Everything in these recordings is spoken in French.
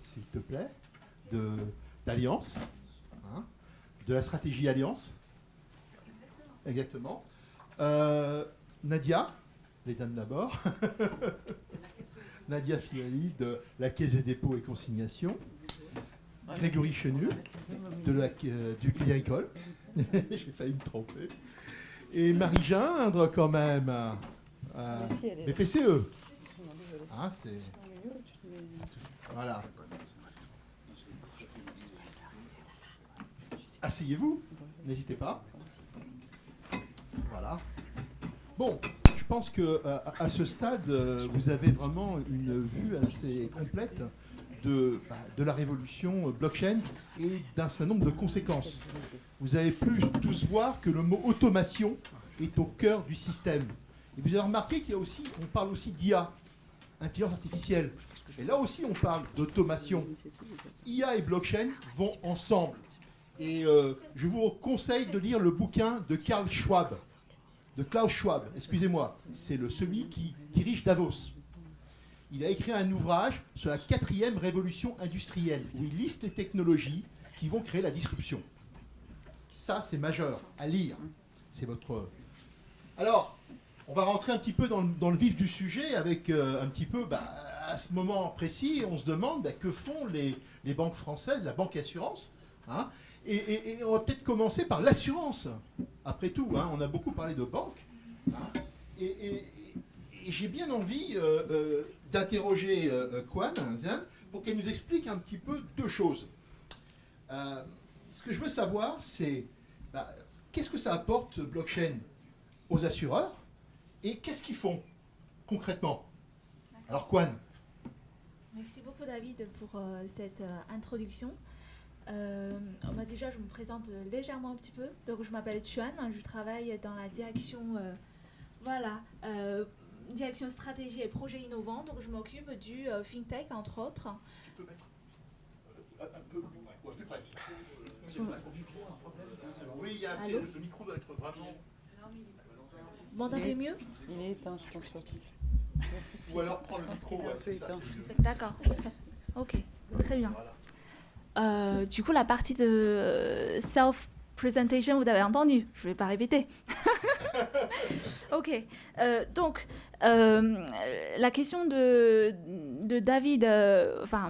s'il te plaît, d'Alliance, hein, de la stratégie Alliance. Exactement. Nadia, les dames d'abord. Nadia Filali de la Caisse des dépôts et consignations. Grégory Chenu du Crédit Agricole. J'ai failli me tromper. Et Marie Gindre, quand même. Mais PCE. Hein, c'est... Voilà. Asseyez-vous, n'hésitez pas. Voilà. Bon, je pense que à ce stade, vous avez vraiment une vue assez complète de la révolution blockchain et d'un certain nombre de conséquences. Vous avez pu tous voir que le mot automation est au cœur du système. Et vous avez remarqué on parle aussi d'IA, intelligence artificielle. Et là aussi, on parle d'automation. IA et blockchain vont ensemble. Et je vous conseille de lire le bouquin de Klaus Schwab, excusez-moi. C'est celui qui dirige Davos. Il a écrit un ouvrage sur la 4e révolution industrielle, où il liste les technologies qui vont créer la disruption. Ça, c'est majeur à lire. C'est votre... Alors, on va rentrer un petit peu dans le vif du sujet avec un petit peu, à ce moment précis, on se demande que font les banques françaises, la banque assurance, hein, et on va peut-être commencer par l'assurance. Après tout, hein, on a beaucoup parlé de banques. Hein, et j'ai bien envie d'interroger Kwan pour qu'elle nous explique un petit peu deux choses. Ce que je veux savoir, c'est qu'est-ce que ça apporte blockchain aux assureurs et qu'est-ce qu'ils font concrètement. Alors Kwan. Merci beaucoup David pour cette introduction. Déjà, je me présente légèrement un petit peu. Donc, je m'appelle Chuan, je travaille dans la direction, direction stratégie et projets innovants. Donc, je m'occupe du FinTech, entre autres. Tu peux mettre un peu plus près. Oui, il y a un petit, le micro doit être vraiment... Vous m'entendez mieux? Il est éteint, je pense. Ou alors prends le micro, c'est ça. D'accord. Ok, très bien. Voilà. Du coup, la partie de self-presentation, vous avez entendu. Je ne vais pas répéter. Ok. Donc, la question de David,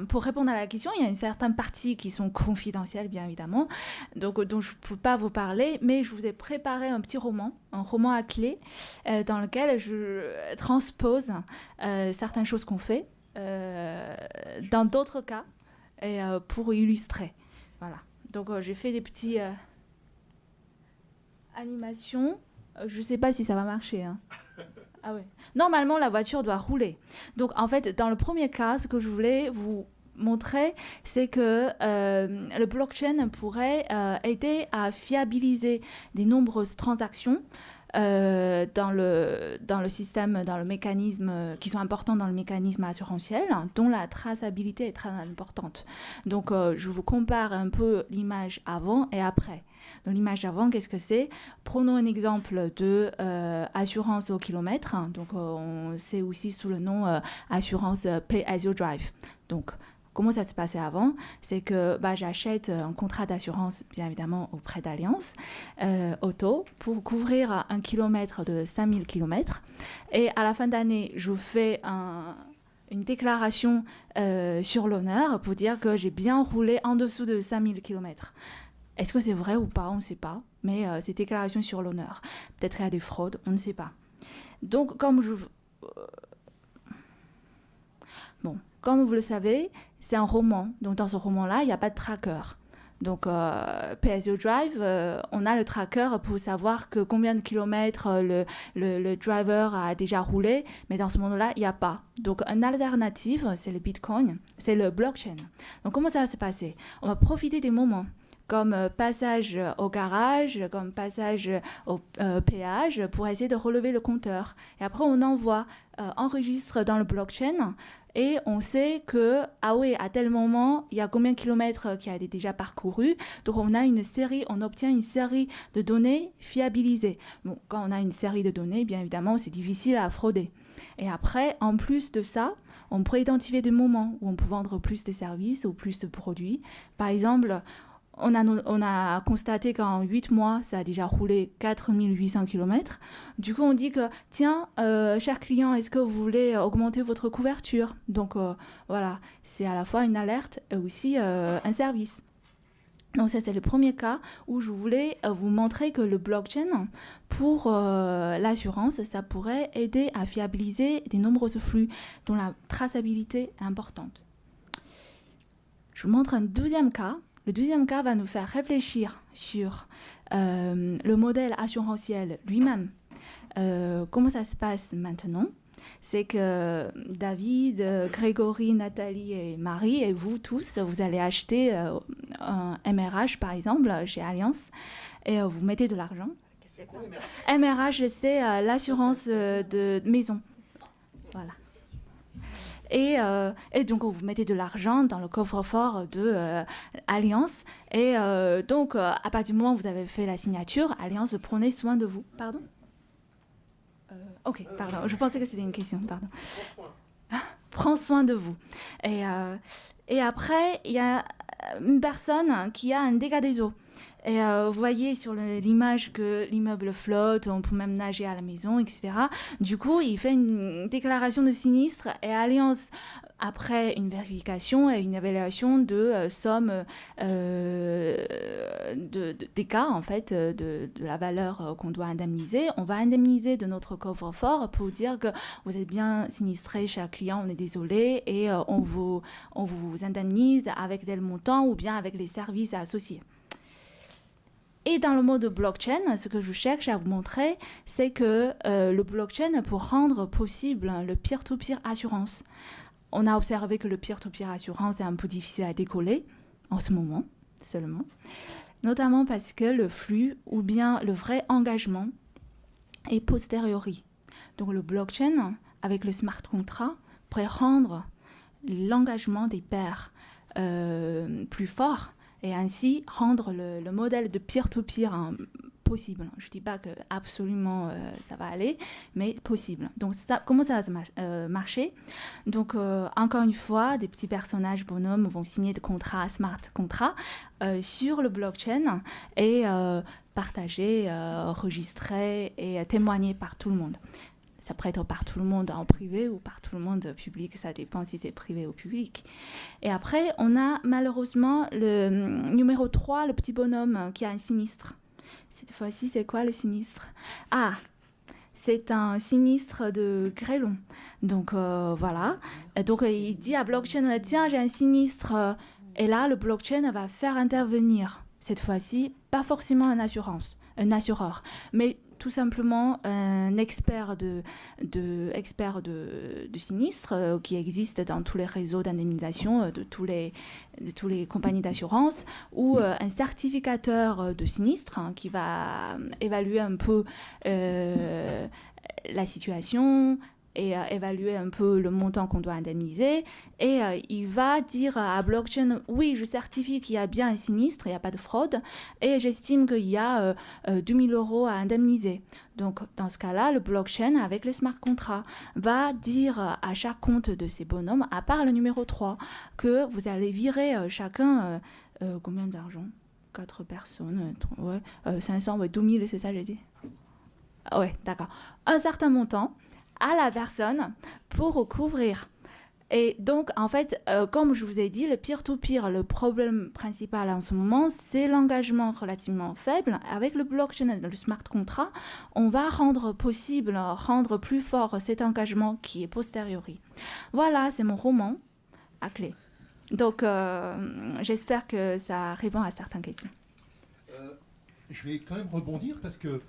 pour répondre à la question, il y a une certaine partie qui sont confidentielles, bien évidemment, donc dont je ne peux pas vous parler, mais je vous ai préparé un petit roman, un roman à clé, dans lequel je transpose certaines choses qu'on fait dans d'autres cas, et pour illustrer. Voilà. Donc, j'ai fait des petites animations. Je ne sais pas si ça va marcher. Hein. Ah ouais. Normalement, la voiture doit rouler. Donc, en fait, dans le premier cas, ce que je voulais vous montrer, c'est que le blockchain pourrait aider à fiabiliser des nombreuses transactions dans le système, dans le mécanisme, qui sont importants dans le mécanisme assurantiel, dont la traçabilité est très importante. Donc, je vous compare un peu l'image avant et après. Donc, l'image avant, qu'est-ce que c'est? Prenons un exemple de assurance au kilomètre. Donc, on sait aussi sous le nom assurance Pay as you drive. Donc, comment ça se passait avant? C'est que j'achète un contrat d'assurance, bien évidemment, auprès d'Alliance Auto pour couvrir 1 kilomètre de 5000 km. Et à la fin d'année, je fais une déclaration sur l'honneur pour dire que j'ai bien roulé en dessous de 5000 km. Est-ce que c'est vrai ou pas? On ne sait pas. Mais c'est déclaration sur l'honneur. Peut-être qu'il y a des fraudes, on ne sait pas. Donc, comme vous le savez, c'est un roman. Donc, dans ce roman-là, il n'y a pas de tracker. Donc, Pay as you drive, on a le tracker pour savoir combien de kilomètres le driver a déjà roulé. Mais dans ce monde-là, il n'y a pas. Donc, une alternative, c'est le Bitcoin, c'est le blockchain. Donc, comment ça va se passer? On va profiter des moments comme passage au garage, comme passage au péage, pour essayer de relever le compteur. Et après, on enregistre dans le blockchain, et on sait que, à tel moment, il y a combien de kilomètres qui a été déjà parcouru. Donc, on obtient une série de données fiabilisées. Bon, quand on a une série de données, bien évidemment, c'est difficile à frauder. Et après, en plus de ça, On pourrait identifier des moments où on peut vendre plus de services ou plus de produits. Par exemple, on a constaté qu'en 8 mois, ça a déjà roulé 4800 km. Du coup, on dit que, tiens, cher client, est-ce que vous voulez augmenter votre couverture? Donc, voilà, c'est à la fois une alerte et aussi un service. Donc, ça, c'est le premier cas où je voulais vous montrer que le blockchain, pour l'assurance, ça pourrait aider à fiabiliser des nombreux flux dont la traçabilité est importante. Je vous montre un deuxième cas. Le deuxième cas va nous faire réfléchir sur le modèle assurantiel lui-même. Comment ça se passe maintenant? C'est que David, Grégory, Nathalie et Marie, et vous tous, vous allez acheter un MRH, par exemple, chez Allianz, et vous mettez de l'argent. MRH, c'est l'assurance de maison. Voilà. Et donc, vous mettez de l'argent dans le coffre-fort de Allianz. Et donc, à partir du moment où vous avez fait la signature, Allianz prenait soin de vous. Pardon? Ok, pardon. Je pensais que c'était une question. Pardon. Prends soin de vous. Et après, il y a une personne qui a un dégât des eaux. Et vous voyez sur l'image que l'immeuble flotte, on peut même nager à la maison, etc. Du coup, il fait une déclaration de sinistre et Allianz, après une vérification et une évaluation de somme des cas, en fait, de la valeur qu'on doit indemniser, on va indemniser de notre coffre-fort pour dire que vous êtes bien sinistré chez un client, on est désolé, et on vous indemnise avec tel montant ou bien avec les services associés. Et dans le mode blockchain, ce que je cherche à vous montrer, c'est que le blockchain peut rendre possible le peer-to-peer assurance. On a observé que le peer-to-peer assurance est un peu difficile à décoller en ce moment seulement, notamment parce que le flux ou bien le vrai engagement est posteriori. Donc le blockchain, avec le smart contract, pourrait rendre l'engagement des pairs plus fort et ainsi rendre le modèle de peer-to-peer possible. Je ne dis pas que absolument ça va aller, mais possible. Donc comment ça va marcher? Donc encore une fois, des petits personnages bonhommes vont signer des contrats, smart contrats, sur le blockchain et partager, enregistrer et témoigner par tout le monde. Ça pourrait être par tout le monde en privé ou par tout le monde public, ça dépend si c'est privé ou public. Et après, on a malheureusement le numéro 3, le petit bonhomme qui a un sinistre. Cette fois-ci, c'est quoi le sinistre? Ah, c'est un sinistre de grêlon. Donc voilà. Et donc il dit à blockchain, tiens, j'ai un sinistre. Et là, le blockchain va faire intervenir, cette fois-ci, pas forcément un assureur, mais tout simplement un expert de sinistre qui existe dans tous les réseaux d'indemnisation de tous les compagnies d'assurance, ou un certificateur de sinistre qui va évaluer un peu la situation et évaluer un peu le montant qu'on doit indemniser. Et il va dire à blockchain, oui, je certifie qu'il y a bien un sinistre, il n'y a pas de fraude, et j'estime qu'il y a 2000 € à indemniser. Donc, dans ce cas-là, le blockchain, avec le smart contract, va dire à chaque compte de ces bonhommes, à part le numéro 3, que vous allez virer chacun combien d'argent? 4 personnes, 500, 2000, c'est ça j'ai dit? Ouais, d'accord. Un certain montant à la personne pour couvrir. Et donc, en fait, comme je vous ai dit, le peer-to-peer, le problème principal en ce moment, c'est l'engagement relativement faible. Avec le blockchain, le smart contract, on va rendre possible, rendre plus fort cet engagement qui est posteriori. Voilà, c'est mon roman à clé. Donc, j'espère que ça répond à certaines questions. Je vais quand même rebondir parce que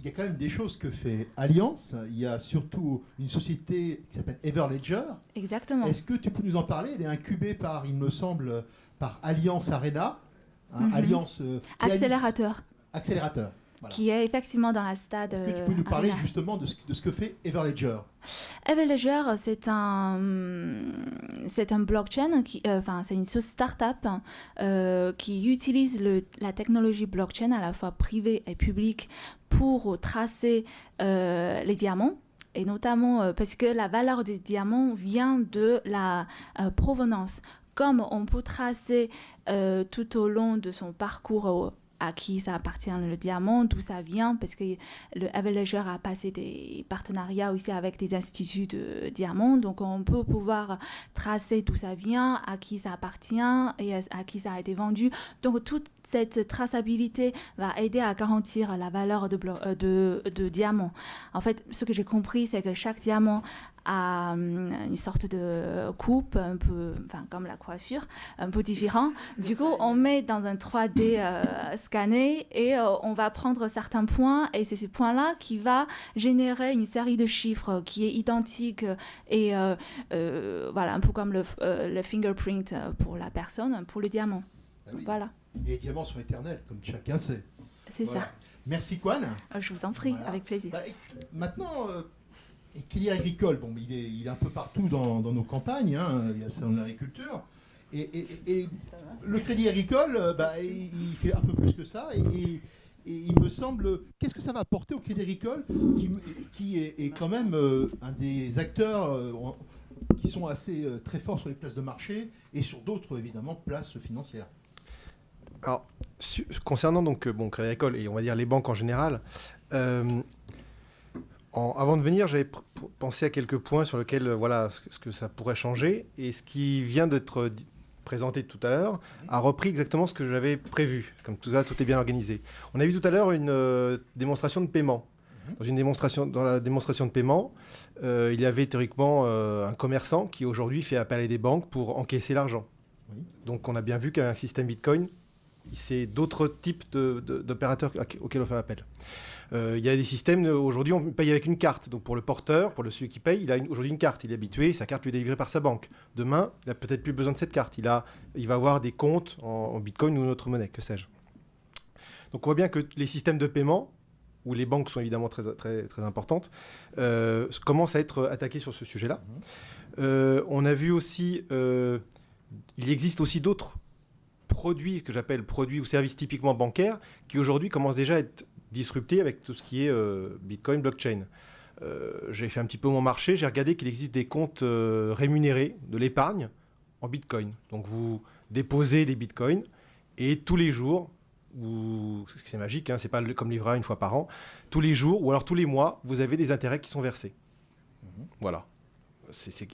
il y a quand même des choses que fait Allianz. Il y a surtout une société qui s'appelle Everledger. Exactement. Est-ce que tu peux nous en parler? Elle est incubée par, il me semble, par Allianz Arena. Allianz... Accélérateur. Accélérateur. Voilà. Qui est effectivement dans la stade. Est-ce que tu peux nous parler Arena. justement de ce que fait Everledger? Everledger, c'est un blockchain, c'est une start-up qui utilise la technologie blockchain à la fois privée et publique pour tracer les diamants et notamment parce que la valeur du diamant vient de la provenance. Comme on peut tracer tout au long de son parcours à qui ça appartient le diamant, d'où ça vient, parce que le Avalancher a passé des partenariats aussi avec des instituts de diamants, donc on peut pouvoir tracer d'où ça vient, à qui ça appartient et à qui ça a été vendu. Donc toute cette traçabilité va aider à garantir la valeur de diamant. En fait, ce que j'ai compris, c'est que chaque diamant a une sorte de coupe, un peu, enfin, comme la coiffure, un peu différent. Du coup, on met dans un 3D scanné et on va prendre certains points et c'est ces points-là qui va générer une série de chiffres qui est identique et voilà, un peu comme le fingerprint pour la personne, pour le diamant. Ah oui. Voilà. Et les diamants sont éternels, comme chacun sait. C'est ça. Merci, Kwan. Je vous en prie, avec plaisir. Maintenant... Et Crédit Agricole, bon, il est un peu partout dans nos campagnes, hein, il y a le salon de l'agriculture. Et le Crédit Agricole, il fait un peu plus que ça. Et il me semble, qu'est-ce que ça va apporter au Crédit Agricole, qui est quand même un des acteurs qui sont assez très forts sur les places de marché et sur d'autres, évidemment, places financières. Alors, concernant donc Crédit Agricole et on va dire les banques en général, avant de venir, j'avais pensé à quelques points sur lesquels, voilà, ce que ça pourrait changer. Et ce qui vient d'être présenté tout à l'heure a repris exactement ce que j'avais prévu. Comme tout ça, tout est bien organisé. On a vu tout à l'heure une démonstration de paiement. Dans la démonstration de paiement, il y avait théoriquement un commerçant qui aujourd'hui fait appel à des banques pour encaisser l'argent. Oui. Donc on a bien vu qu'un système Bitcoin, c'est d'autres types d'opérateurs auxquels on fait appel. Il y a des systèmes, aujourd'hui on paye avec une carte. Donc pour le porteur, pour celui qui paye, il a aujourd'hui une carte. Il est habitué, sa carte lui est délivrée par sa banque. Demain, il n'a peut-être plus besoin de cette carte. Il va avoir des comptes en Bitcoin ou une autre monnaie, que sais-je. Donc on voit bien que les systèmes de paiement, où les banques sont évidemment très, très, très importantes, commencent à être attaqués sur ce sujet-là. On a vu aussi, il existe aussi d'autres produits, ce que j'appelle produits ou services typiquement bancaires, qui aujourd'hui commencent déjà à être disruptés avec tout ce qui est Bitcoin, blockchain. J'ai fait un petit peu mon marché, j'ai regardé qu'il existe des comptes rémunérés de l'épargne en Bitcoin. Donc vous déposez des Bitcoins et tous les jours, c'est magique, hein, c'est pas comme livret une fois par an, tous les jours ou alors tous les mois, vous avez des intérêts qui sont versés. Voilà.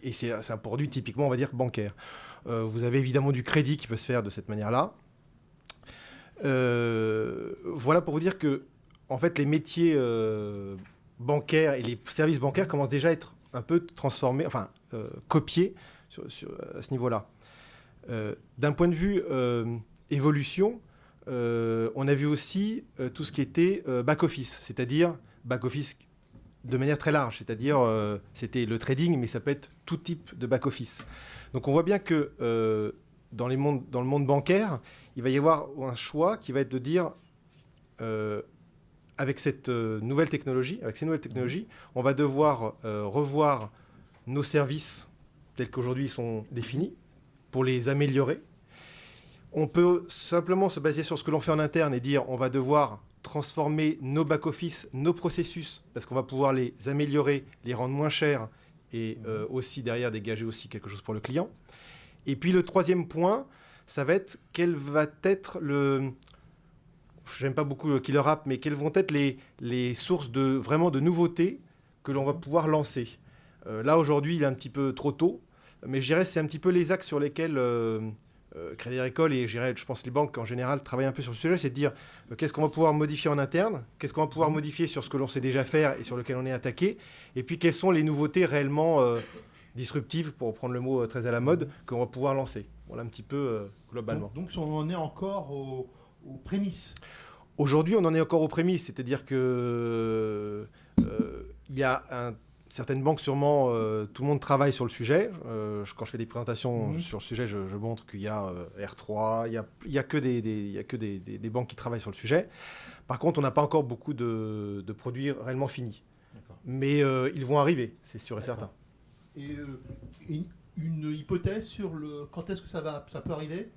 Et c'est un produit typiquement, on va dire, bancaire. Vous avez évidemment du crédit qui peut se faire de cette manière-là. Voilà pour vous dire que en fait, les métiers bancaires et les services bancaires commencent déjà à être un peu transformés, enfin copiés à ce niveau-là. D'un point de vue évolution, on a vu aussi tout ce qui était back-office, c'est-à-dire back-office de manière très large, c'est-à-dire c'était le trading, mais ça peut être tout type de back-office. Donc on voit bien que dans le monde bancaire, il va y avoir un choix qui va être de dire avec cette nouvelle technologie, avec ces nouvelles technologies, on va devoir revoir nos services tels qu'aujourd'hui ils sont définis pour les améliorer. On peut simplement se baser sur ce que l'on fait en interne et dire on va devoir transformer nos back-office, nos processus, parce qu'on va pouvoir les améliorer, les rendre moins chers et aussi derrière dégager aussi quelque chose pour le client. Et puis le troisième point, ça va être quel va être le... J'aime pas beaucoup le killer app, mais quelles vont être les sources vraiment de nouveautés que l'on va pouvoir lancer. Là, aujourd'hui, il est un petit peu trop tôt, mais je dirais que c'est un petit peu les axes sur lesquels Crédit Agricole et je pense les banques en général travaillent un peu sur ce sujet, c'est de dire qu'est-ce qu'on va pouvoir modifier en interne, qu'est-ce qu'on va pouvoir modifier sur ce que l'on sait déjà faire et sur lequel on est attaqué, et puis quelles sont les nouveautés réellement disruptives, pour prendre le mot très à la mode, qu'on va pouvoir lancer. Voilà un petit peu globalement. Donc on en est encore aux prémices. Aujourd'hui, on en est encore aux prémices, c'est-à-dire que il y a certaines banques, sûrement, tout le monde travaille sur le sujet. Quand je fais des présentations sur le sujet, je montre qu'il y a R3, il y a que des banques qui travaillent sur le sujet. Par contre, on n'a pas encore beaucoup de produits réellement finis. D'accord. Mais ils vont arriver, c'est sûr et certain. Et une hypothèse sur quand est-ce que ça peut arriver ?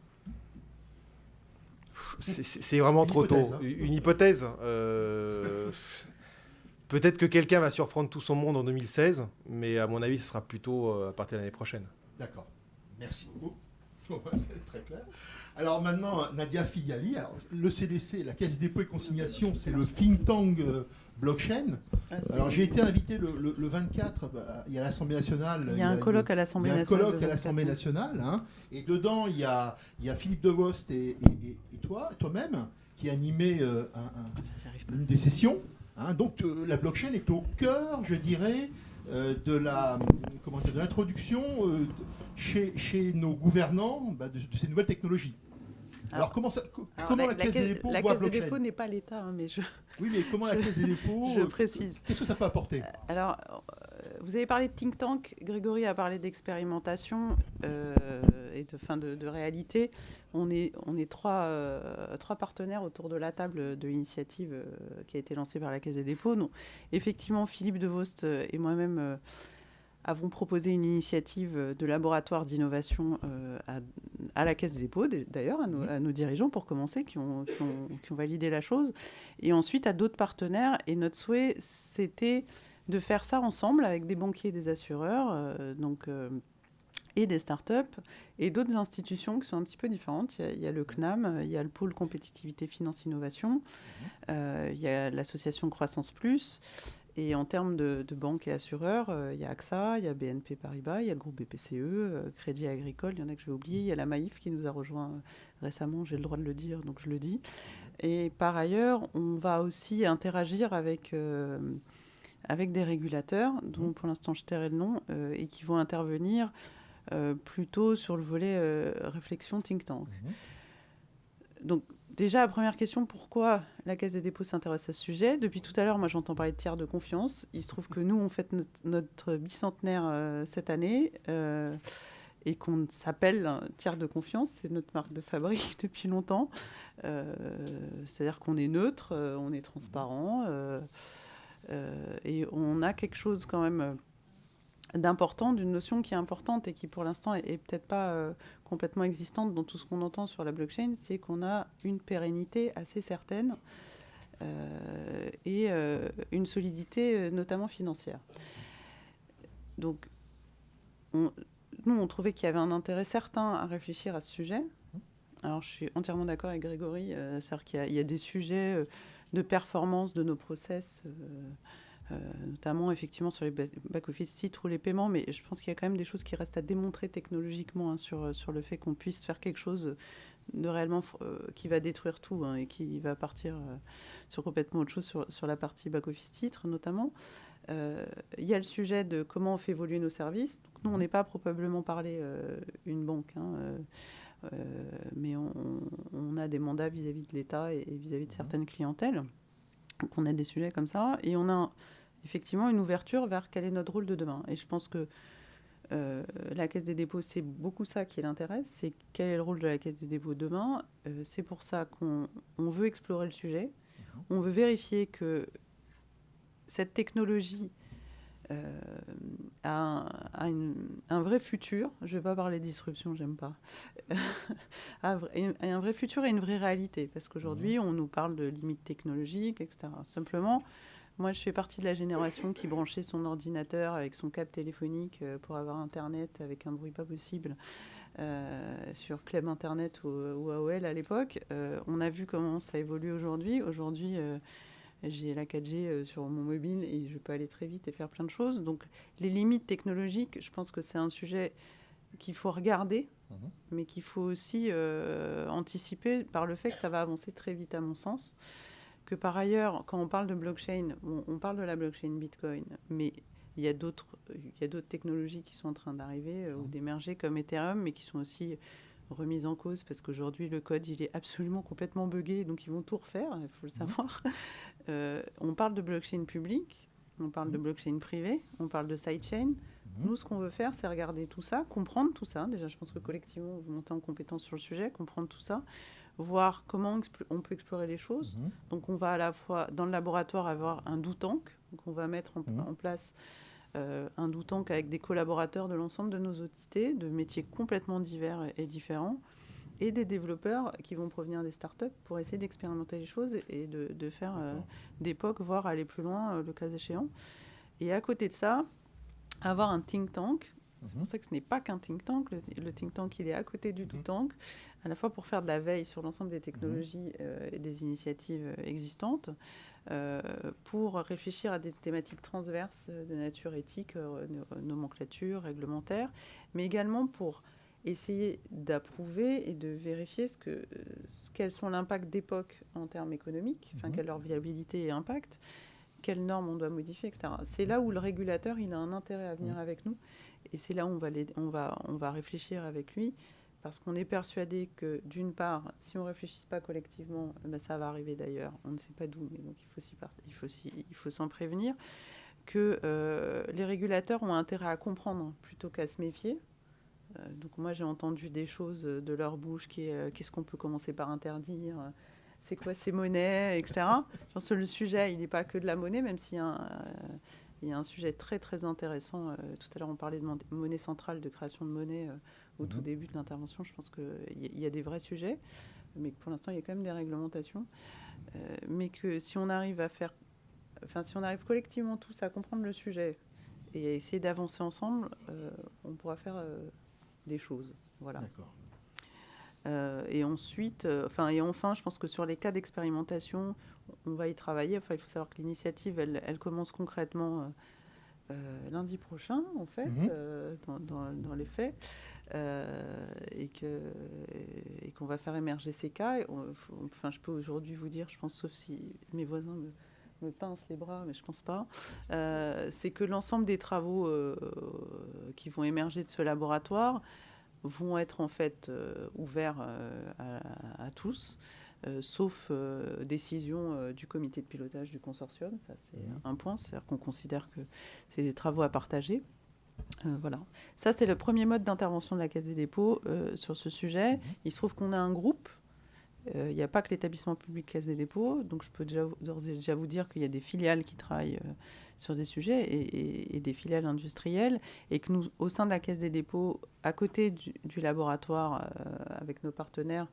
C'est vraiment trop tôt. Hein. Une hypothèse Peut-être que quelqu'un va surprendre tout son monde en 2016, mais à mon avis, ce sera plutôt à partir de l'année prochaine. D'accord. Merci beaucoup. Bon, c'est très clair. Alors maintenant, Nadia Figali, alors, le CDC, la Caisse des dépôts et consignations, c'est le think tank blockchain. Alors j'ai été invité le 24, il y a l'Assemblée nationale. Il y a un colloque à l'Assemblée nationale. Il y a un colloque à l'Assemblée nationale, hein, et dedans il y a Philippe Debost et toi-même, qui animez une des sessions. Hein. Donc la blockchain est au cœur, je dirais, de l'introduction chez nos gouvernants de ces nouvelles technologies. Alors comment la Caisse des dépôts voit blockchain ? La Caisse des dépôts n'est pas l'État, hein, mais je... Oui, mais comment la Caisse des dépôts... Je précise. Qu'est-ce que ça peut apporter ? Alors, vous avez parlé de think tank, Grégory a parlé d'expérimentation et de réalité. On est trois partenaires autour de la table de l'initiative qui a été lancée par la Caisse des dépôts. Donc, effectivement, Philippe Debost et moi-même... avons proposé une initiative de laboratoire d'innovation à la Caisse des dépôts, d'ailleurs, à nos dirigeants pour commencer, qui ont validé la chose, et ensuite à d'autres partenaires. Et notre souhait, c'était de faire ça ensemble avec des banquiers et des assureurs, et des startups, et d'autres institutions qui sont un petit peu différentes. Il y a le CNAM, il y a le pôle compétitivité finance innovation, il y a l'association Croissance Plus. Et en termes de banques et assureurs, il y a AXA, il y a BNP Paribas, il y a le groupe BPCE, Crédit Agricole, il y en a que je vais oublier, il y a la Maïf qui nous a rejoint récemment, j'ai le droit de le dire, donc je le dis. Et par ailleurs, on va aussi interagir avec des régulateurs, dont pour l'instant je tairai le nom, et qui vont intervenir plutôt sur le volet réflexion think tank. Donc, déjà, la première question, pourquoi la Caisse des dépôts s'intéresse à ce sujet ? Depuis tout à l'heure, moi, j'entends parler de tiers de confiance. Il se trouve que nous, on fête notre bicentenaire cette année et qu'on s'appelle tiers de confiance. C'est notre marque de fabrique depuis longtemps. C'est-à-dire qu'on est neutre, on est transparent et on a quelque chose quand même d'important, d'une notion qui est importante et qui pour l'instant est peut-être pas complètement existante dans tout ce qu'on entend sur la blockchain, c'est qu'on a une pérennité assez certaine et une solidité notamment financière. Donc nous on trouvait qu'il y avait un intérêt certain à réfléchir à ce sujet. Alors je suis entièrement d'accord avec Grégory, c'est-à-dire qu'il y a des sujets de performance de nos process notamment effectivement sur les back-office sites ou les paiements, mais je pense qu'il y a quand même des choses qui restent à démontrer technologiquement sur le fait qu'on puisse faire quelque chose de réellement qui va détruire tout et qui va partir sur complètement autre chose sur la partie back-office titres notamment. Il y a le sujet de comment on fait évoluer nos services. Donc, nous, on n'est pas probablement parlé une banque, mais on a des mandats vis-à-vis de l'État et vis-à-vis de certaines clientèles. Donc on a des sujets comme ça et on a effectivement une ouverture vers quel est notre rôle de demain. Et je pense que la Caisse des dépôts, c'est beaucoup ça qui l'intéresse, c'est quel est le rôle de la Caisse des dépôts demain. C'est pour ça qu'on veut explorer le sujet. On veut vérifier que cette technologie a un vrai futur. Je ne vais pas parler de disruption, j'aime pas. a un vrai futur et une vraie réalité. Parce qu'aujourd'hui, on nous parle de limites technologiques, etc. Simplement, moi, je fais partie de la génération qui branchait son ordinateur avec son câble téléphonique pour avoir Internet avec un bruit pas possible sur Club Internet ou AOL à l'époque. On a vu comment ça évolue aujourd'hui. Aujourd'hui, j'ai la 4G sur mon mobile et je peux aller très vite et faire plein de choses. Donc, les limites technologiques, je pense que c'est un sujet qu'il faut regarder, mais qu'il faut aussi anticiper par le fait que ça va avancer très vite, à mon sens. Que par ailleurs, quand on parle de blockchain, on parle de la blockchain Bitcoin, mais il y a d'autres technologies qui sont en train d'arriver ou d'émerger comme Ethereum, mais qui sont aussi remises en cause parce qu'aujourd'hui, le code, il est absolument complètement buggé, donc ils vont tout refaire, il faut le savoir. On parle de blockchain publique, on parle de blockchain privée, on parle de sidechain. Nous, ce qu'on veut faire, c'est regarder tout ça, comprendre tout ça. Déjà, je pense que collectivement, on va monter en compétence sur le sujet, comprendre tout ça, voir comment on peut explorer les choses. Donc, on va à la fois, dans le laboratoire, avoir un do tank. Donc, on va mettre en place un do tank avec des collaborateurs de l'ensemble de nos entités, de métiers complètement divers et différents. et des développeurs qui vont provenir des startups pour essayer d'expérimenter les choses et de faire des POC, voire aller plus loin le cas échéant. Et à côté de ça, avoir un think tank. C'est pour ça que ce n'est pas qu'un think tank. Le think tank, il est à côté du do tank, à la fois pour faire de la veille sur l'ensemble des technologies et des initiatives existantes, pour réfléchir à des thématiques transverses de nature éthique, nomenclature, réglementaire, mais également pour essayer d'approuver et de vérifier quels sont l'impact d'époque en termes économiques, quelle est leur viabilité et impact, quelles normes on doit modifier, etc. C'est là où le régulateur il a un intérêt à venir avec nous, et c'est là où on va réfléchir avec lui, parce qu'on est persuadé que, d'une part, si on ne réfléchit pas collectivement, ça va arriver d'ailleurs, on ne sait pas d'où, mais donc il faut s'en prévenir, que les régulateurs ont intérêt à comprendre plutôt qu'à se méfier. Donc moi, j'ai entendu des choses de leur bouche qu'est-ce qu'on peut commencer par interdire, c'est quoi ces monnaies, etc. Je pense que le sujet, il n'est pas que de la monnaie, même s'il y a un sujet très, très intéressant. Tout à l'heure, on parlait de monnaie centrale, de création de monnaie au tout début de l'intervention. Je pense qu'il y a des vrais sujets, mais que pour l'instant, il y a quand même des réglementations. Mais que si on arrive si on arrive collectivement tous à comprendre le sujet et à essayer d'avancer ensemble, on pourra faire des choses. Voilà. D'accord. Et ensuite, et enfin, je pense que sur les cas d'expérimentation, on va y travailler. Enfin, il faut savoir que l'initiative, elle commence concrètement lundi prochain, en fait, dans les faits, et qu'on va faire émerger ces cas. Je peux aujourd'hui vous dire, je pense, sauf si mes voisins me pincent les bras, mais je pense pas, c'est que l'ensemble des travaux qui vont émerger de ce laboratoire vont être en fait ouverts à tous, sauf décision du comité de pilotage du consortium. Ça, c'est un point, c'est-à-dire qu'on considère que c'est des travaux à partager. Voilà. Ça, c'est le premier mode d'intervention de la Caisse des dépôts sur ce sujet. Il se trouve qu'on a un groupe. Il n'y a pas que l'établissement public Caisse des dépôts, donc je peux déjà vous dire qu'il y a des filiales qui travaillent sur des sujets et des filiales industrielles, et que nous, au sein de la Caisse des dépôts, à côté du laboratoire, avec nos partenaires,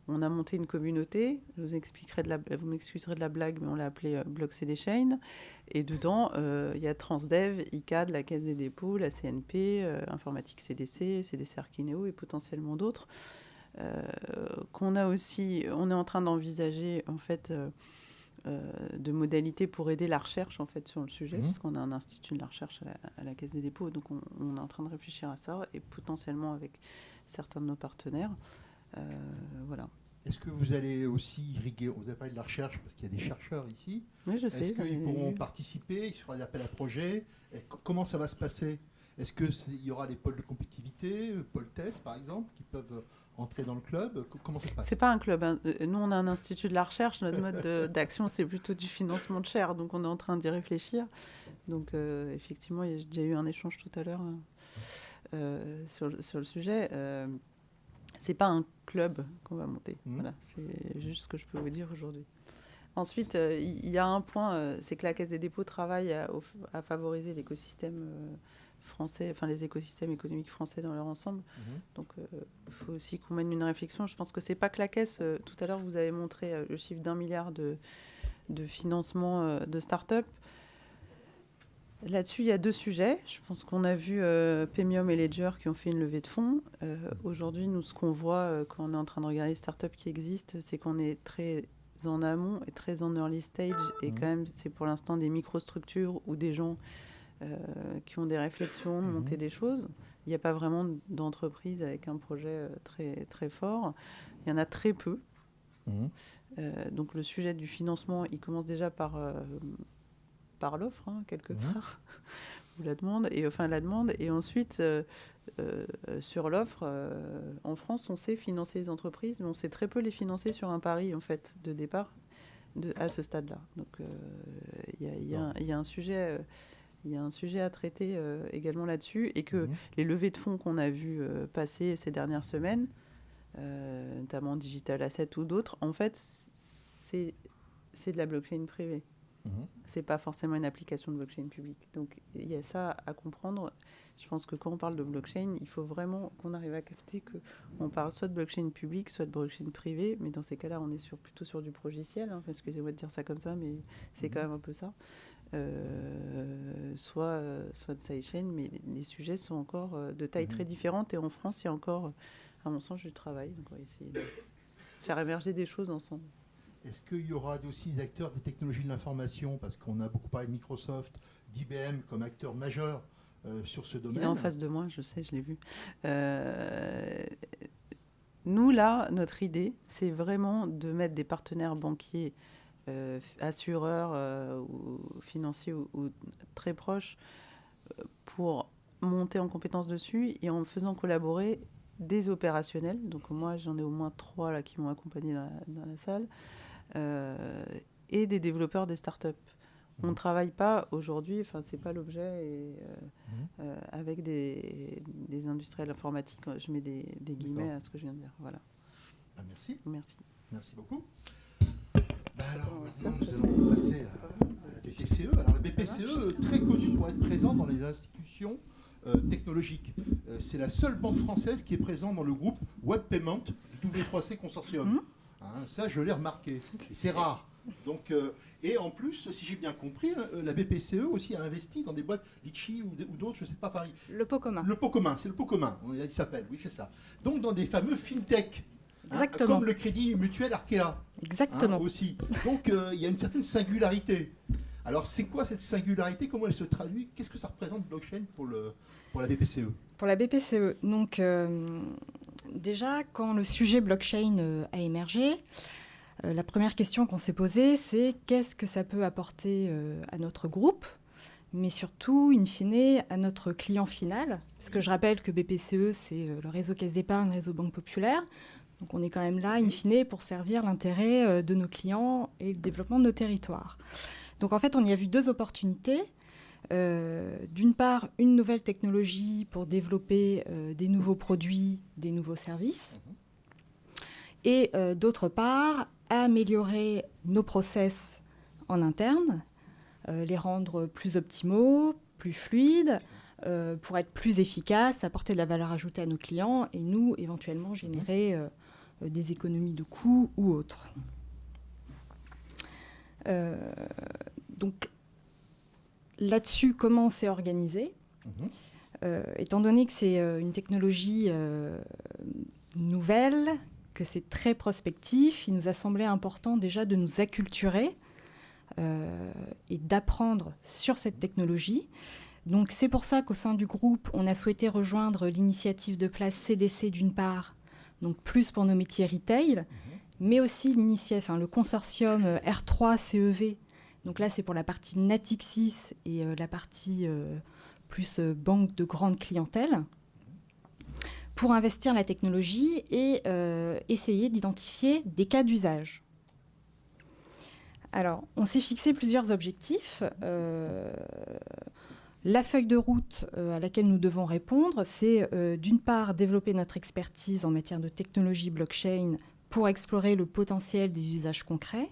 on a monté une communauté. Vous m'excuserez de la blague, mais on l'a appelée Block CD Chain. Et dedans, il y a Transdev, ICAD, la Caisse des dépôts, la CNP, Informatique CDC, CDC Archineo et potentiellement d'autres. On est en train d'envisager en fait de modalités pour aider la recherche en fait sur le sujet, parce qu'on a un institut de la recherche à la Caisse des dépôts, donc on est en train de réfléchir à ça, et potentiellement avec certains de nos partenaires. Voilà. Est-ce que vous allez aussi irriguer, vous avez parlé de la recherche parce qu'il y a des chercheurs ici. Oui, je sais. Est-ce qu'ils pourront participer sur un appel à projet? Comment ça va se passer? Est-ce qu'il y aura des pôles de compétitivité, pôle test par exemple, qui peuvent entrer dans le club? Comment ça se passe? C'est pas un club. Hein. Nous, on a un institut de la recherche. Notre mode d'action, c'est plutôt du financement de chaires. Donc, on est en train d'y réfléchir. Donc, effectivement, il y a déjà eu un échange tout à l'heure sur le sujet. C'est pas un club qu'on va monter. Voilà, c'est juste ce que je peux vous dire aujourd'hui. Ensuite, il y a un point, c'est que la Caisse des dépôts travaille à favoriser l'écosystème français, enfin les écosystèmes économiques français dans leur ensemble. Donc, il faut aussi qu'on mène une réflexion. Je pense que c'est pas que la Caisse. Tout à l'heure, vous avez montré le chiffre d'1 milliard de financement de start-up. Là-dessus, il y a deux sujets. Je pense qu'on a vu Pemium et Ledger qui ont fait une levée de fonds. Aujourd'hui, nous, ce qu'on voit quand on est en train de regarder les startups qui existent, c'est qu'on est très en amont et très en early stage. Et quand même, c'est pour l'instant des microstructures ou des gens qui ont des réflexions, de monter des choses. Il n'y a pas vraiment d'entreprise avec un projet très, très fort. Il y en a très peu. Donc, le sujet du financement, il commence déjà par l'offre, quelque part, ou la demande, et ensuite, sur l'offre, en France, on sait financer les entreprises, mais on sait très peu les financer sur un pari, en fait, de départ, à ce stade-là. Donc, il y a un sujet... Il y a un sujet à traiter également là-dessus, et que les levées de fonds qu'on a vues passer ces dernières semaines, notamment Digital Asset ou d'autres, en fait, c'est de la blockchain privée. C'est pas forcément une application de blockchain publique. Donc, il y a ça à comprendre. Je pense que quand on parle de blockchain, il faut vraiment qu'on arrive à capter qu'on parle soit de blockchain public, soit de blockchain privé, mais dans ces cas-là, on est plutôt sur du progiciel. Enfin, excusez-moi de dire ça comme ça, mais c'est quand même un peu ça. Soit de sidechain, mais les sujets sont encore de taille très différente. Et en France, il y a encore, à mon sens, du travail. Donc, on va essayer de faire émerger des choses ensemble. Est-ce qu'il y aura aussi des acteurs des technologies de l'information, parce qu'on a beaucoup parlé de Microsoft, d'IBM comme acteurs majeurs sur ce domaine? Il est en face de moi, je sais, je l'ai vu. Nous, là, notre idée, c'est vraiment de mettre des partenaires banquiers, assureurs ou financiers ou très proches pour monter en compétence dessus et en faisant collaborer des opérationnels. Donc moi, j'en ai au moins 3 là, qui m'ont accompagné dans la salle. Et des développeurs des startups. On ne travaille pas aujourd'hui, enfin c'est pas l'objet, avec des industriels informatiques. Je mets des guillemets à ce que je viens de dire. Voilà. Merci. Merci. Merci beaucoup. Alors maintenant, nous allons passer à la BPCE. Alors la BPCE, très connue pour être présente dans les institutions technologiques. C'est la seule banque française qui est présente dans le groupe Web Payment du W3C Consortium. Ça, je l'ai remarqué. Et c'est rare. Donc, et en plus, si j'ai bien compris, la BPCE aussi a investi dans des boîtes Litchi ou d'autres, je ne sais pas, Paris. Le pot commun. Le pot commun, c'est le pot commun, il s'appelle, oui, c'est ça. Donc, dans des fameux fintech, Exactement. comme le Crédit Mutuel Arkea. Exactement. Aussi. Donc, il y a une certaine singularité. Alors, c'est quoi cette singularité? Comment elle se traduit? Qu'est-ce que ça représente blockchain pour la BPCE? Pour la BPCE, donc déjà, quand le sujet blockchain a émergé, la première question qu'on s'est posée, c'est qu'est-ce que ça peut apporter à notre groupe, mais surtout, in fine, à notre client final. Parce que je rappelle que BPCE, c'est le réseau Caisse d'Épargne, le réseau Banque Populaire. Donc on est quand même là, in fine, pour servir l'intérêt de nos clients et le développement de nos territoires. Donc en fait, on y a vu 2 opportunités. D'une part, une nouvelle technologie pour développer des nouveaux produits, des nouveaux services. Et d'autre part, améliorer nos process en interne, les rendre plus optimaux, plus fluides, pour être plus efficaces, apporter de la valeur ajoutée à nos clients et nous, éventuellement, générer des économies de coûts ou autres. Donc, là-dessus, comment on s'est organisé ? Étant donné que c'est une technologie nouvelle, que c'est très prospectif, il nous a semblé important déjà de nous acculturer et d'apprendre sur cette technologie. Donc c'est pour ça qu'au sein du groupe, on a souhaité rejoindre l'initiative de place CDC d'une part, donc plus pour nos métiers retail, mais aussi le consortium R3 CEV. Donc là, c'est pour la partie Natixis et la partie plus banque de grande clientèle, pour investir la technologie et essayer d'identifier des cas d'usage. Alors, on s'est fixé plusieurs objectifs. La feuille de route à laquelle nous devons répondre, c'est d'une part développer notre expertise en matière de technologie blockchain pour explorer le potentiel des usages concrets.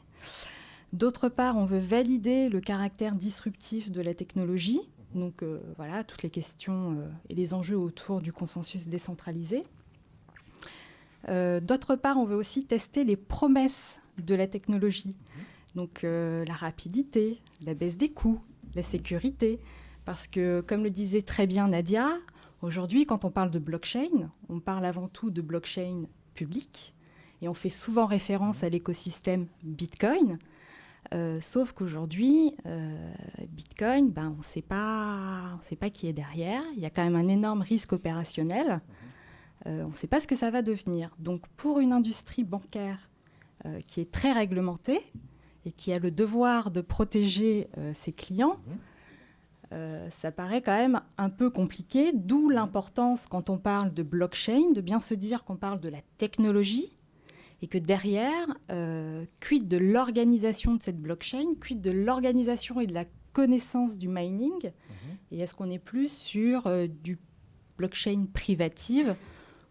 D'autre part, on veut valider le caractère disruptif de la technologie. Donc voilà, toutes les questions et les enjeux autour du consensus décentralisé. D'autre part, on veut aussi tester les promesses de la technologie. Donc la rapidité, la baisse des coûts, la sécurité. Parce que, comme le disait très bien Nadia, aujourd'hui, quand on parle de blockchain, on parle avant tout de blockchain public. Et on fait souvent référence à l'écosystème Bitcoin. Sauf qu'aujourd'hui, Bitcoin, on ne sait pas qui est derrière. Il y a quand même un énorme risque opérationnel. On ne sait pas ce que ça va devenir. Donc, pour une industrie bancaire qui est très réglementée et qui a le devoir de protéger ses clients, ça paraît quand même un peu compliqué. D'où l'importance, quand on parle de blockchain, de bien se dire qu'on parle de la technologie. Et que derrière, quid de l'organisation de cette blockchain, quid de l'organisation et de la connaissance du mining, et est-ce qu'on est plus sur du blockchain privative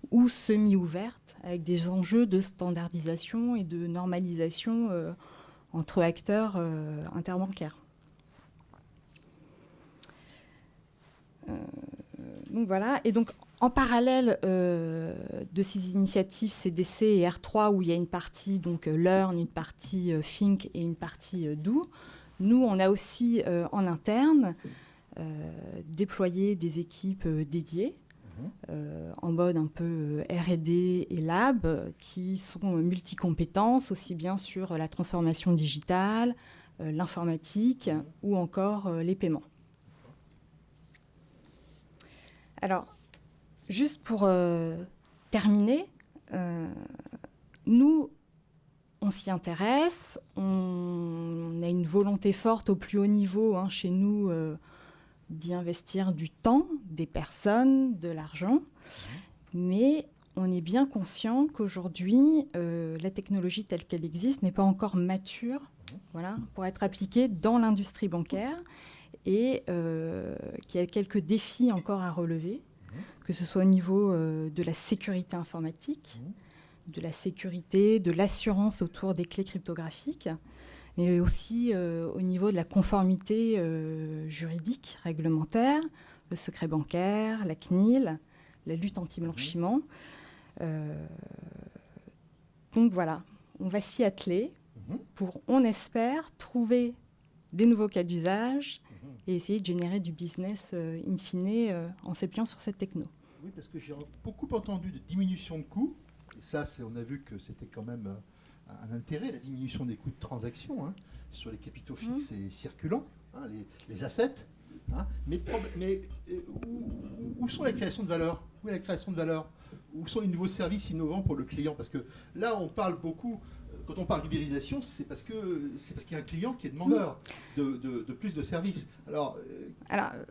ou semi-ouverte, avec des enjeux de standardisation et de normalisation entre acteurs interbancaires. Donc voilà, et donc en parallèle de ces initiatives CDC et R3 où il y a une partie donc Learn, une partie Think et une partie Do, nous on a aussi en interne déployé des équipes dédiées en mode un peu R&D et lab qui sont multicompétences aussi bien sur la transformation digitale, l'informatique ou encore les paiements. Alors, juste pour terminer, nous, on s'y intéresse, on a une volonté forte au plus haut niveau chez nous d'y investir du temps, des personnes, de l'argent, mais on est bien conscient qu'aujourd'hui, la technologie telle qu'elle existe n'est pas encore mature pour être appliquée dans l'industrie bancaire et qu'il y a quelques défis encore à relever, que ce soit au niveau de la sécurité informatique, de la sécurité, de l'assurance autour des clés cryptographiques, mais aussi au niveau de la conformité juridique, réglementaire, le secret bancaire, la CNIL, la lutte anti-blanchiment. Donc voilà, on va s'y atteler pour, on espère, trouver des nouveaux cas d'usage et essayer de générer du business in fine en s'appuyant sur cette techno. Oui, parce que j'ai beaucoup entendu de diminution de coûts, et ça, on a vu que c'était quand même un intérêt, la diminution des coûts de transaction sur les capitaux fixes et circulants, les assets. Mais où sont les créations de valeur? Où est la création de valeur? Où sont les nouveaux services innovants pour le client? Parce que là, on parle beaucoup, quand on parle d'ubérisation, c'est parce qu'il y a un client qui est demandeur de plus de services. Alors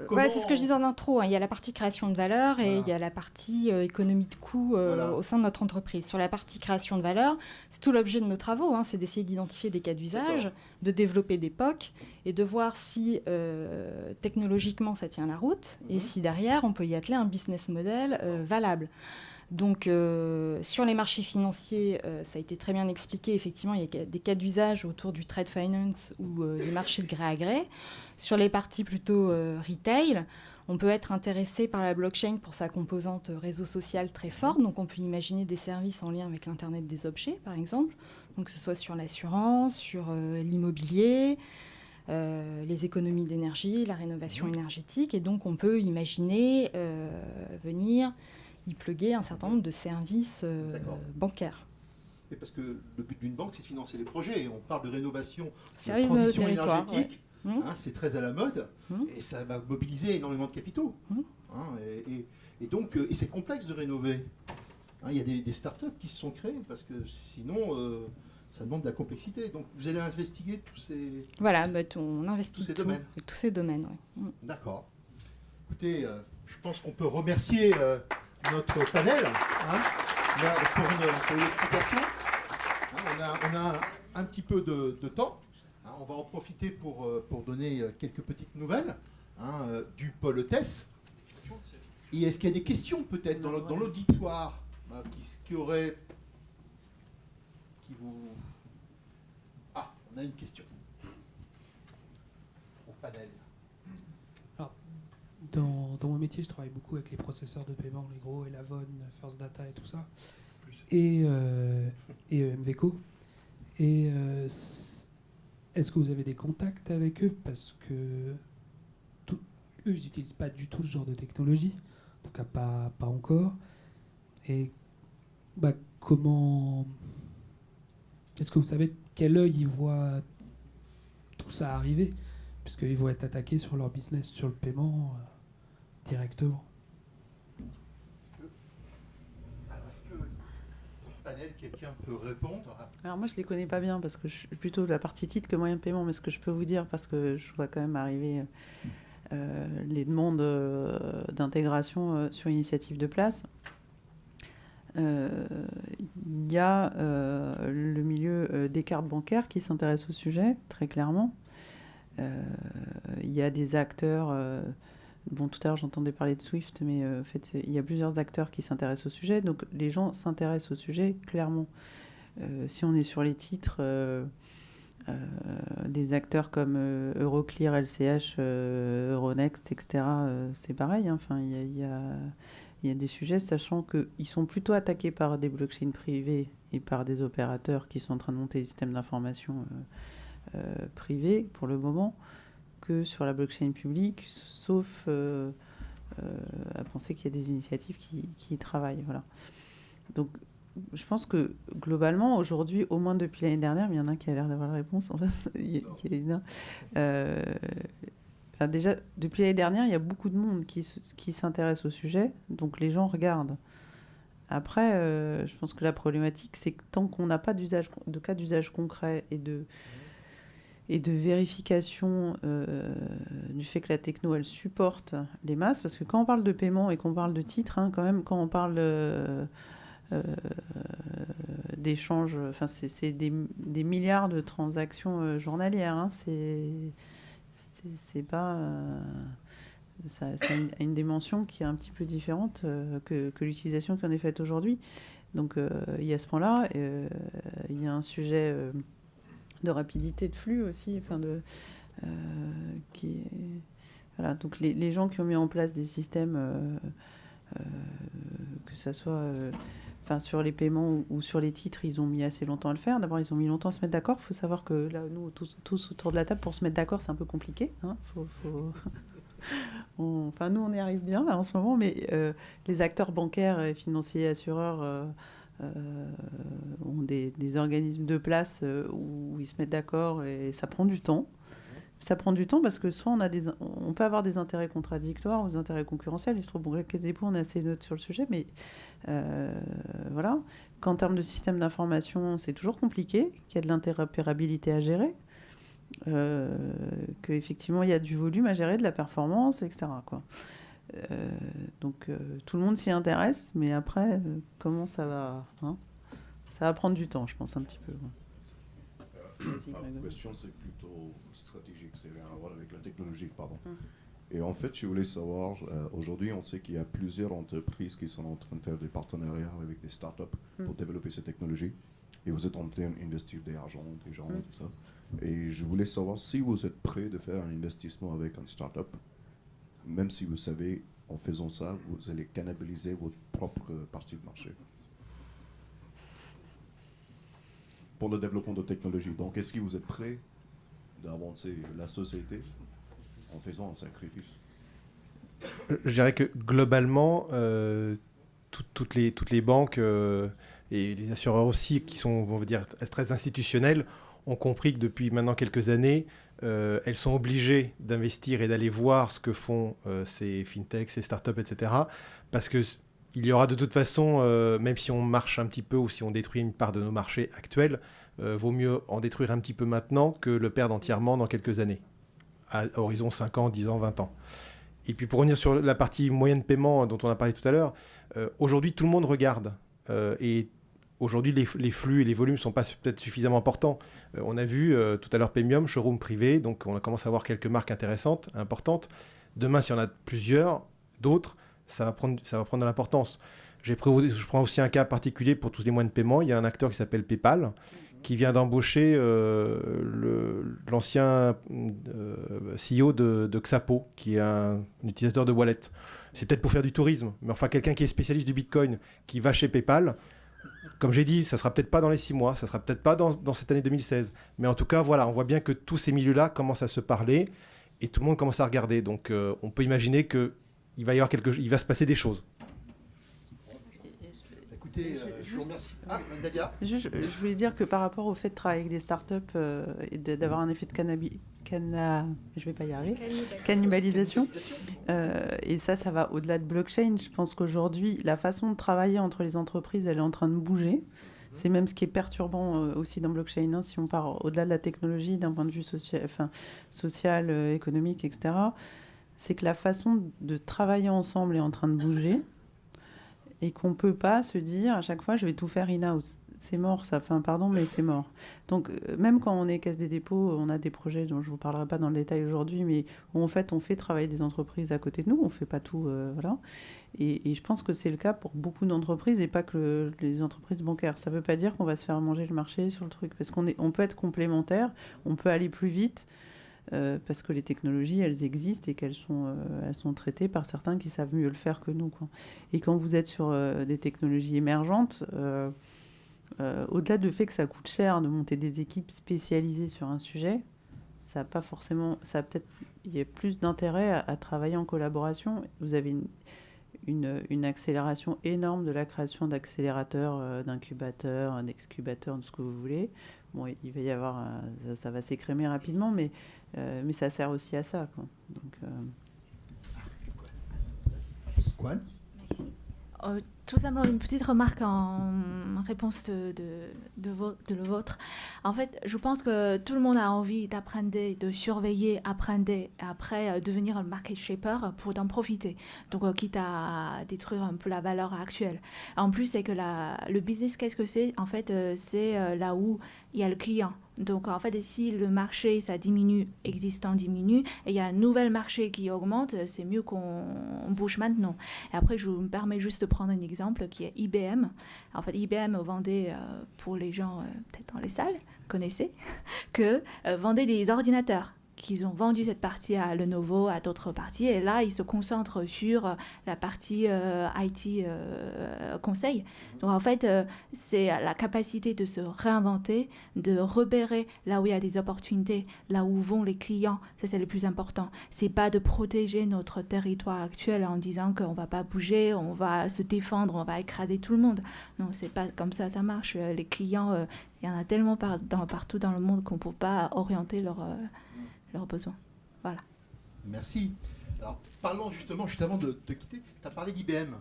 c'est ce que je disais en intro. Il y a la partie création de valeur et il y a la partie économie de coûts au sein de notre entreprise. Sur la partie création de valeur, c'est tout l'objet de nos travaux. C'est d'essayer d'identifier des cas d'usage, de développer des POC et de voir si technologiquement ça tient la route et si derrière on peut y atteler un business model valable. Donc, sur les marchés financiers, ça a été très bien expliqué. Effectivement, il y a des cas d'usage autour du trade finance ou des marchés de gré à gré. Sur les parties plutôt retail, on peut être intéressé par la blockchain pour sa composante réseau social très forte. Donc, on peut imaginer des services en lien avec l'Internet des objets, par exemple. Donc, que ce soit sur l'assurance, sur l'immobilier, les économies d'énergie, la rénovation énergétique. Et donc, on peut imaginer venir y pluguer un certain nombre de services bancaires. Et parce que le but d'une banque, c'est de financer les projets. Et on parle de rénovation, de Service transition territoire, énergétique. C'est très à la mode. Et ça va mobiliser énormément de capitaux. Et donc, c'est complexe de rénover. Il y a des startups qui se sont créées parce que sinon, ça demande de la complexité. Donc, vous allez investiguer tous ces... Voilà, on investigue tous ces domaines. D'accord. Écoutez, je pense qu'on peut remercier notre panel pour l'explication. On a un petit peu de temps. On va en profiter pour donner quelques petites nouvelles du pôle TES. Et est-ce qu'il y a des questions peut-être dans l'auditoire qui auraient... Ah, on a une question. Au panel. Dans mon métier, je travaille beaucoup avec les processeurs de paiement, les gros, Elavon, First Data et tout ça, et Mveco. Et est-ce que vous avez des contacts avec eux? Parce que eux, ils n'utilisent pas du tout ce genre de technologie, en tout cas pas encore. Et comment... Est-ce que vous savez de quel œil ils voient tout ça arriver? Puisqu'ils vont être attaqués sur leur business, sur le paiement directement. Est-ce que au panel, quelqu'un peut répondre? Alors moi, je ne les connais pas bien parce que je suis plutôt de la partie titre que moyen de paiement, mais ce que je peux vous dire, parce que je vois quand même arriver les demandes d'intégration sur initiative de place, il y a le milieu des cartes bancaires qui s'intéresse au sujet, très clairement. Il y a des acteurs, tout à l'heure j'entendais parler de Swift, mais en fait il y a plusieurs acteurs qui s'intéressent au sujet, donc les gens s'intéressent au sujet clairement. Si on est sur les titres, des acteurs comme Euroclear, LCH, Euronext, etc., c'est pareil. Hein. Enfin, il y a des sujets, sachant qu'ils sont plutôt attaqués par des blockchains privés et par des opérateurs qui sont en train de monter des systèmes d'information privés pour le moment, que sur la blockchain publique, sauf à penser qu'il y a des initiatives qui y travaillent. Voilà. Donc, je pense que globalement, aujourd'hui, au moins depuis l'année dernière, mais il y en a un qui a l'air d'avoir la réponse en face. Déjà, depuis l'année dernière, il y a beaucoup de monde qui s'intéresse au sujet, donc les gens regardent. Après, je pense que la problématique, c'est que tant qu'on n'a pas de cas d'usage concret et de vérification du fait que la techno, elle supporte les masses, parce que quand on parle de paiement et qu'on parle de titres, hein, quand même, quand on parle d'échanges, enfin, c'est des milliards de transactions journalières, hein, c'est pas... ça a une dimension qui est un petit peu différente que l'utilisation qui en est faite aujourd'hui. Donc, il y a ce point-là. Il y a un sujet de rapidité de flux aussi, enfin voilà. Donc, les gens qui ont mis en place des systèmes, que ça soit sur les paiements ou sur les titres, ils ont mis assez longtemps à le faire. D'abord, ils ont mis longtemps à se mettre d'accord. Il faut savoir que là, nous, tous autour de la table, pour se mettre d'accord, c'est un peu compliqué. Hein. Nous, on y arrive bien là en ce moment, mais les acteurs bancaires et financiers, assureurs ont des organismes de place où ils se mettent d'accord et ça prend du temps. Ça prend du temps parce que soit on peut avoir des intérêts contradictoires ou des intérêts concurrentiels. Il se trouve, la Caisse des dépôts, on est assez neutre sur le sujet, mais voilà. Qu'en termes de système d'information, c'est toujours compliqué, qu'il y a de l'interopérabilité à gérer, qu'effectivement, il y a du volume à gérer, de la performance, etc., quoi. Donc, tout le monde s'y intéresse, mais après, comment ça va, hein, ça va prendre du temps, je pense, un petit peu. Ma question, c'est plutôt stratégique, c'est rien à voir avec la technologie, pardon. Et en fait, je voulais savoir, aujourd'hui, on sait qu'il y a plusieurs entreprises qui sont en train de faire des partenariats avec des startups pour développer ces technologies. Et vous êtes en train d'investir des argent, des gens, tout ça. Et je voulais savoir si vous êtes prêt de faire un investissement avec un startup, même si vous savez, en faisant ça, vous allez cannibaliser votre propre partie de marché. Pour le développement de technologie. Donc, est-ce que vous êtes prêt d'avancer la société en faisant un sacrifice? Je dirais que globalement, toutes les banques et les assureurs aussi, qui sont, on va dire, très institutionnels, ont compris que depuis maintenant quelques années, elles sont obligées d'investir et d'aller voir ce que font ces fintechs, ces startups, etc. Parce que il y aura de toute façon, même si on marche un petit peu ou si on détruit une part de nos marchés actuels, vaut mieux en détruire un petit peu maintenant que le perdre entièrement dans quelques années, à horizon 5 ans, 10 ans, 20 ans. Et puis pour revenir sur la partie moyen de paiement dont on a parlé tout à l'heure, aujourd'hui tout le monde regarde. Et aujourd'hui les flux et les volumes ne sont pas peut-être suffisamment importants. On a vu tout à l'heure Paymium, showroom privé, donc on commence à avoir quelques marques intéressantes, importantes. Demain, s'il y en a plusieurs, d'autres, ça va prendre de l'importance. Je prends aussi un cas particulier pour tous les moyens de paiement. Il y a un acteur qui s'appelle PayPal qui vient d'embaucher l'ancien CEO de Xapo, qui est un utilisateur de wallet. C'est peut-être pour faire du tourisme, mais enfin quelqu'un qui est spécialiste du Bitcoin, qui va chez PayPal. Comme j'ai dit, ça ne sera peut-être pas dans les 6 mois, ça ne sera peut-être pas dans cette année 2016. Mais en tout cas, voilà, on voit bien que tous ces milieux-là commencent à se parler et tout le monde commence à regarder. Donc on peut imaginer qu'il va se passer des choses. Écoutez, je vous remercie. Nadia ? Je voulais dire que par rapport au fait de travailler avec des startups et d'avoir un effet de cannibalisation, et ça va au-delà de blockchain. Je pense qu'aujourd'hui, la façon de travailler entre les entreprises, elle est en train de bouger. C'est même ce qui est perturbant aussi dans blockchain, hein, si on part au-delà de la technologie, d'un point de vue social, économique, etc. C'est que la façon de travailler ensemble est en train de bouger et qu'on ne peut pas se dire à chaque fois je vais tout faire in-house. c'est mort, ça. Enfin, pardon, mais c'est mort. Donc, même quand on est Caisse des dépôts, on a des projets dont je ne vous parlerai pas dans le détail aujourd'hui, mais où, en fait, on fait travailler des entreprises à côté de nous. On ne fait pas tout, voilà. Et je pense que c'est le cas pour beaucoup d'entreprises et pas que les entreprises bancaires. Ça ne veut pas dire qu'on va se faire manger le marché sur le truc. Parce qu'on peut être complémentaires, on peut aller plus vite. Parce que les technologies, elles existent et qu'elles sont traitées par certains qui savent mieux le faire que nous, quoi. Et quand vous êtes sur des technologies émergentes, au-delà du fait que ça coûte cher de monter des équipes spécialisées sur un sujet, ça a pas forcément, il y a plus d'intérêt à travailler en collaboration. Vous avez une accélération énorme de la création d'accélérateurs, d'incubateurs, d'excubateurs, de ce que vous voulez. Bon, il va y avoir, ça va s'écrémer rapidement, mais ça sert aussi à ça, quoi. Donc, Quoi? Tout simplement une petite remarque en réponse de le vôtre. En fait, je pense que tout le monde a envie d'apprendre, de surveiller, apprendre, et après devenir un market shaper pour en profiter. Donc, quitte à détruire un peu la valeur actuelle. En plus, c'est que le business, qu'est-ce que c'est? En fait, c'est là où il y a le client. Donc, en fait, si le marché, ça diminue, existant diminue, et il y a un nouvel marché qui augmente, c'est mieux qu'on bouge maintenant. Et après, je me permets juste de prendre un exemple qui est IBM. En fait, IBM vendait, pour les gens peut-être dans les salles, connaissez, que vendait des ordinateurs. Qu'ils ont vendu cette partie à Lenovo, à d'autres parties, et là, ils se concentrent sur la partie IT conseil. Donc, en fait, c'est la capacité de se réinventer, de repérer là où il y a des opportunités, là où vont les clients. Ça, c'est le plus important. C'est pas de protéger notre territoire actuel en disant qu'on va pas bouger, on va se défendre, on va écraser tout le monde. Non, c'est pas comme ça marche. Les clients, il y en a tellement partout dans le monde qu'on peut pas orienter leurs besoins. Voilà. Merci. Alors, parlons justement, juste avant de quitter, tu as parlé d'IBM.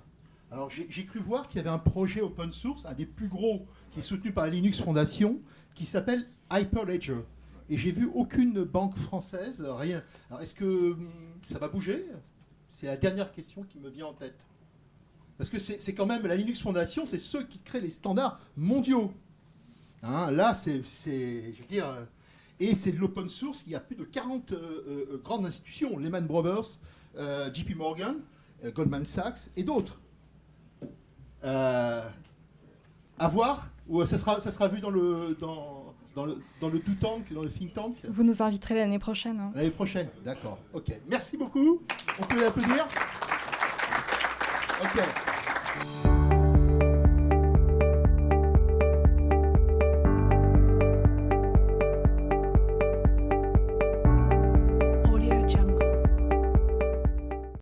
Alors, j'ai cru voir qu'il y avait un projet open source, un des plus gros, qui est soutenu par la Linux Foundation, qui s'appelle Hyperledger. Et j'ai vu aucune banque française, rien. Alors, est-ce que ça va bouger? C'est la dernière question qui me vient en tête. Parce que c'est quand même la Linux Foundation, c'est ceux qui créent les standards mondiaux. Hein, là, je veux dire... Et c'est de l'open source. Il y a plus de 40 grandes institutions, Lehman Brothers, JP Morgan, Goldman Sachs et d'autres. À voir, ou ça sera vu dans le do tank, dans le think tank. Vous nous inviterez l'année prochaine. Hein. L'année prochaine, d'accord. Ok, merci beaucoup. On peut l'applaudir. Ok.